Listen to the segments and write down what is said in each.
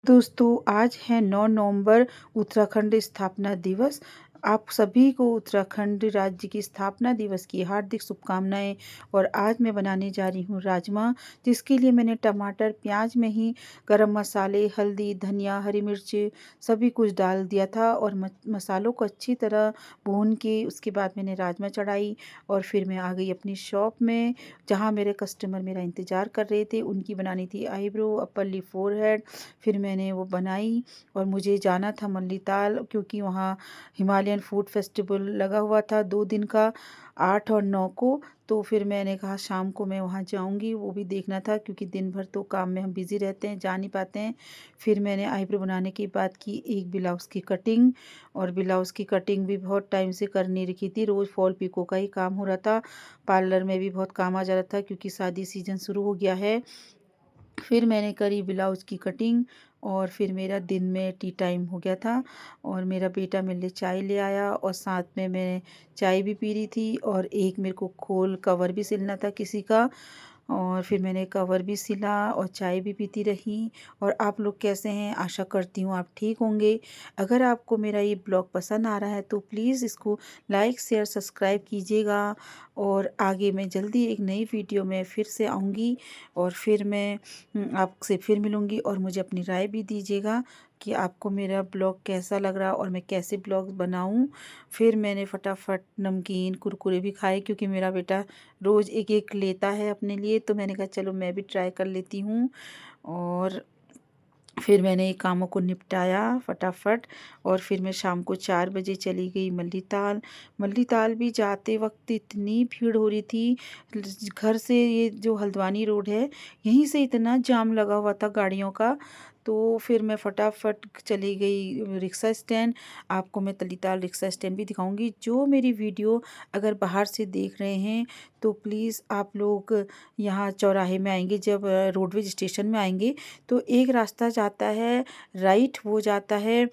दोस्तों आज है 9 नवंबर उत्तराखंड स्थापना दिवस। आप सभी को उत्तराखंड राज्य की स्थापना दिवस की हार्दिक शुभकामनाएं। और आज मैं बनाने जा रही हूँ राजमा, जिसके लिए मैंने टमाटर प्याज में ही गरम मसाले हल्दी धनिया हरी मिर्च सभी कुछ डाल दिया था और मसालों को अच्छी तरह भून के उसके बाद मैंने राजमा चढ़ाई। और फिर मैं आ गई अपनी शॉप में, जहाँ मेरे कस्टमर मेरा इंतज़ार कर रहे थे। उनकी बनानी थी आईब्रो अपर लिप फोरहेड। फिर मैंने वो बनाई और मुझे जाना था मल्लीताल, क्योंकि वहाँ हिमालयन फूड फेस्टिवल लगा हुआ था 2 दिन का, 8 और 9 को। तो फिर मैंने कहा शाम को मैं वहाँ जाऊँगी, वो भी देखना था, क्योंकि दिन भर तो काम में हम बिज़ी रहते हैं, जा नहीं पाते हैं। फिर मैंने आईब्रो बनाने की बात की, एक ब्लाउज़ की कटिंग, और ब्लाउज़ की कटिंग भी बहुत टाइम से कर नहीं रखी थी, रोज़ फॉल पिको का ही काम हो रहा था। पार्लर में भी बहुत काम आ जा रहा था, क्योंकि शादी सीज़न शुरू हो गया है। फिर मैंने करी ब्लाउज़ की कटिंग, और फिर मेरा दिन में टी टाइम हो गया था, और मेरा बेटा मेरे लिए चाय ले आया, और साथ में मैं चाय भी पी रही थी, और एक मेरे को खोल कवर भी सिलना था किसी का। और फिर मैंने कवर भी सिला और चाय भी पीती रही। और आप लोग कैसे हैं? आशा करती हूँ आप ठीक होंगे। अगर आपको मेरा ये ब्लॉग पसंद आ रहा है तो प्लीज़ इसको लाइक शेयर सब्सक्राइब कीजिएगा। और आगे मैं जल्दी एक नई वीडियो में फिर से आऊँगी, और फिर मैं आपसे फिर मिलूँगी, और मुझे अपनी राय भी दीजिएगा कि आपको मेरा ब्लॉग कैसा लग रहा और मैं कैसे ब्लॉग बनाऊँ। फिर मैंने फटाफट नमकीन कुरकुरे भी खाए, क्योंकि मेरा बेटा रोज़ एक एक लेता है अपने लिए, तो मैंने कहा चलो मैं भी ट्राई कर लेती हूँ। और फिर मैंने ये कामों को निपटाया फटाफट, और फिर मैं शाम को 4 बजे चली गई मल्लीताल। मल्लीताल भी जाते वक्त इतनी भीड़ हो रही थी। घर से ये जो हल्द्वानी रोड है, यहीं से इतना जाम लगा हुआ था गाड़ियों का। तो फिर मैं फटाफट चली गई रिक्शा स्टैंड। आपको मैं तलीताल रिक्शा स्टैंड भी दिखाऊंगी। जो मेरी वीडियो अगर बाहर से देख रहे हैं तो प्लीज़ आप लोग यहाँ चौराहे में आएंगे, जब रोडवेज स्टेशन में आएंगे तो एक रास्ता जाता है राइट, वो जाता है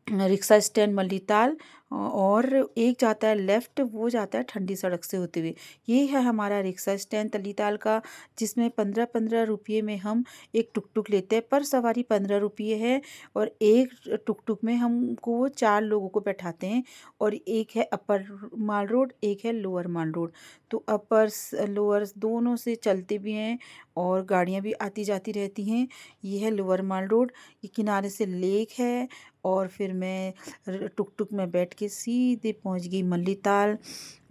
रिक्शा स्टैंड मल्लीताल, और एक जाता है लेफ़्ट, वो जाता है ठंडी सड़क से होते हुए। ये है हमारा रिक्शा स्टैंड तल्लीताल का, जिसमें 15-15 रुपये में हम एक टुक-टुक लेते हैं। पर सवारी 15 रुपये है, और एक टुक-टुक में हमको 4 लोगों को बैठाते हैं। और एक है अपर माल रोड, एक है लोअर माल रोड। तो अपर लोअर दोनों से चलते भी हैं, और गाड़ियाँ भी आती जाती रहती हैं। ये है लोअर माल रोड, ये किनारे से लेक है। और फिर मैं टुक-टुक में बैठ के सीधे पहुंच गई मल्लीताल,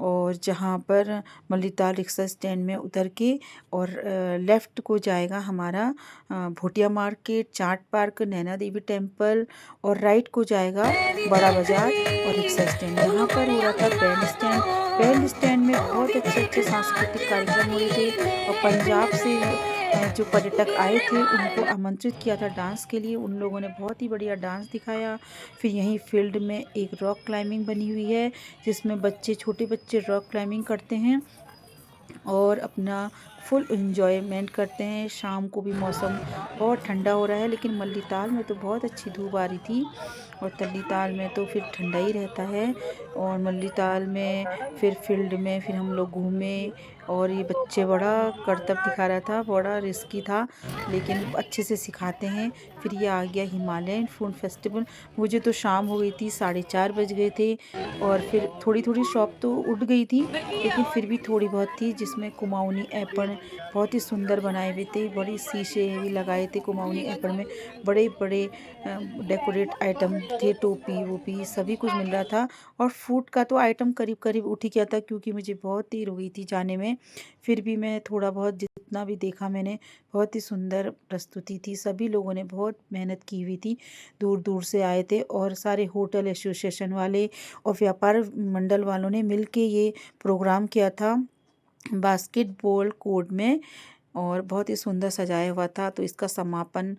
और जहां पर मल्लीताल रिक्शा स्टैंड में उतर के, और लेफ़्ट को जाएगा हमारा भोटिया मार्केट, चाट पार्क, नैना देवी टेम्पल, और राइट को जाएगा बड़ा बाज़ार और रिक्शा स्टैंड। यहाँ पर हो रहा था बैंड स्टैंड। बैंड स्टैंड में बहुत अच्छे-अच्छे सांस्कृतिक कार्यक्रम हो रहे थे, और पंजाब से जो पर्यटक आए थे उनको आमंत्रित किया था डांस के लिए। उन लोगों ने बहुत ही बढ़िया डांस दिखाया। फिर यहीं फील्ड में एक रॉक क्लाइंबिंग बनी हुई है, जिसमें बच्चे छोटे बच्चे रॉक क्लाइंबिंग करते हैं और अपना फुल एंजॉयमेंट करते हैं। शाम को भी मौसम बहुत ठंडा हो रहा है, लेकिन मल्लीताल में तो बहुत अच्छी धूप आ रही थी, और तल्लीताल में तो फिर ठंडा ही रहता है। और मल्लीताल में फिर फील्ड में फिर हम लोग घूमे, और ये बच्चे बड़ा करतब दिखा रहा था, बड़ा रिस्की था, लेकिन अच्छे से सिखाते हैं। फिर ये आ गया हिमालयन फूड फेस्टिवल। मुझे तो शाम हो गई थी, 4:30 बज गए थे, और फिर थोड़ी थोड़ी शॉप तो उठ गई थी, लेकिन फिर भी थोड़ी बहुत थी, जिसमें कुमाऊनी एपण बहुत ही सुंदर बनाए हुए थे। बड़ी शीशे भी लगाए थे कुमाऊनी एपण में, बड़े बड़े डेकोरेट आइटम थे, टोपी वोपी सभी कुछ मिल रहा था। और फूड का तो आइटम करीब करीब उठ ही गया था, क्योंकि मुझे बहुत देर हो गई थी जाने में। फिर भी मैं थोड़ा बहुत जितना भी देखा मैंने, बहुत ही सुंदर प्रस्तुति थी। सभी लोगों ने बहुत मेहनत की हुई थी, दूर दूर से आए थे, और सारे होटल एसोसिएशन वाले और व्यापार मंडल वालों ने मिल के ये प्रोग्राम किया था बास्केटबॉल कोर्ट में, और बहुत ही सुंदर सजाया हुआ था। तो इसका समापन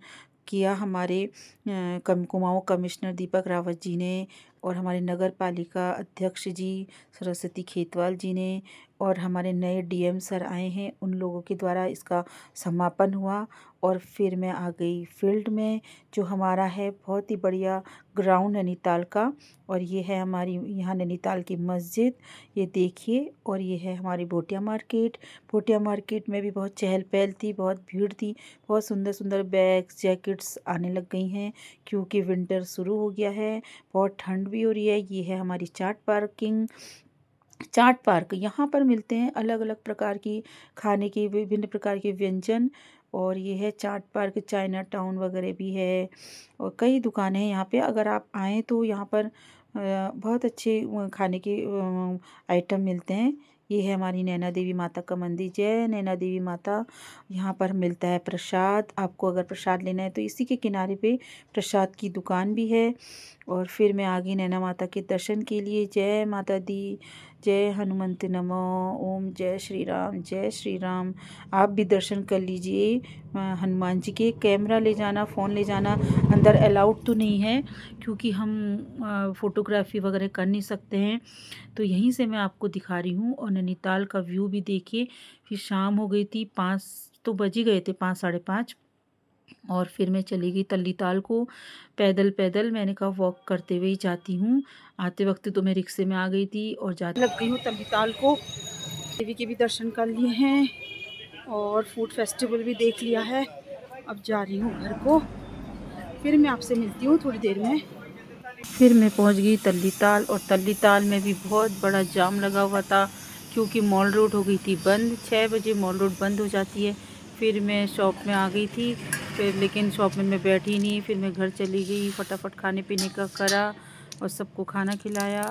किया हमारे कुमाऊं कमिश्नर दीपक रावत जी ने, और हमारे नगर पालिका अध्यक्ष जी सरस्वती खेतवाल जी ने, और हमारे नए डीएम सर आए हैं, उन लोगों के द्वारा इसका समापन हुआ। और फिर मैं आ गई फील्ड में, जो हमारा है बहुत ही बढ़िया ग्राउंड नैनीताल का। और ये है हमारी यहाँ नैनीताल की मस्जिद, ये देखिए। और ये है हमारी भोटिया मार्केट। भोटिया मार्केट में भी बहुत चहल पहल थी, बहुत भीड़ थी। बहुत सुंदर सुंदर बैग्स जैकेट्स आने लग गई हैं, क्योंकि विंटर शुरू हो गया है, बहुत ठंड भी हो रही है। ये है हमारी चाट पार्क। यहाँ पर मिलते हैं अलग अलग प्रकार की खाने की विभिन्न प्रकार के व्यंजन। और ये है चाट पार्क, चाइना टाउन वगैरह भी है और कई दुकानें हैं यहाँ पे। अगर आप आएँ तो यहाँ पर बहुत अच्छे खाने के आइटम मिलते हैं। ये है हमारी नैना देवी माता का मंदिर। जय नैना देवी माता। यहाँ पर मिलता है प्रसाद। आपको अगर प्रसाद लेना है तो इसी के किनारे पे प्रसाद की दुकान भी है। और फिर मैं आ गई नैना माता के दर्शन के लिए। जय माता दी, जय हनुमंत नमो, ओम जय श्री राम, जय श्री राम। आप भी दर्शन कर लीजिए हनुमान जी के। कैमरा ले जाना, फ़ोन ले जाना अंदर अलाउड तो नहीं है, क्योंकि हम फ़ोटोग्राफी वगैरह कर नहीं सकते हैं। तो यहीं से मैं आपको दिखा रही हूँ। और नैनीताल का व्यू भी देखिए। फिर शाम हो गई थी, 5 तो बज ही गए थे, 5 साढ़े 5। और फिर मैं चली गई तल्लीताल को पैदल पैदल। मैंने कहा वॉक करते हुए ही जाती हूँ। आते वक्त तो मैं रिक्शे में आ गई थी और जाती लग गई हूँ तल्लीताल को। देवी के भी दर्शन कर लिए हैं और फूड फेस्टिवल भी देख लिया है। अब जा रही हूँ घर को। फिर मैं आपसे मिलती हूँ थोड़ी देर में। फिर मैं पहुँच गई तल्लीताल, और तल्लीताल में भी बहुत बड़ा जाम लगा हुआ था, क्योंकि मॉल रोड हो गई थी बंद। 6 बजे मॉल रोड बंद हो जाती है। फिर मैं शॉप में आ गई थी, फिर लेकिन शॉप में मैं बैठी नहीं। फिर मैं घर चली गई, फटाफट खाने पीने का करा और सबको खाना खिलाया,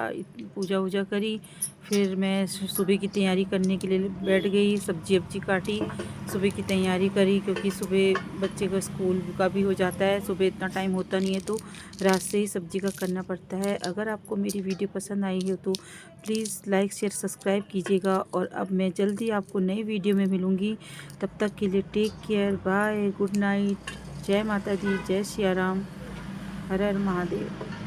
पूजा वूजा करी। फिर मैं सुबह की तैयारी करने के लिए बैठ गई, सब्जी वब्जी काटी, सुबह की तैयारी करी, क्योंकि सुबह बच्चे का स्कूल का भी हो जाता है। सुबह इतना टाइम होता नहीं है, तो रात से ही सब्जी का करना पड़ता है। अगर आपको मेरी वीडियो पसंद आई हो तो प्लीज़ लाइक शेयर सब्सक्राइब कीजिएगा। और अब मैं जल्दी आपको नई वीडियो में मिलूँगी। तब तक के लिए take care, bye, good night. जय माता दी, जय सिया राम, हर हर महादेव।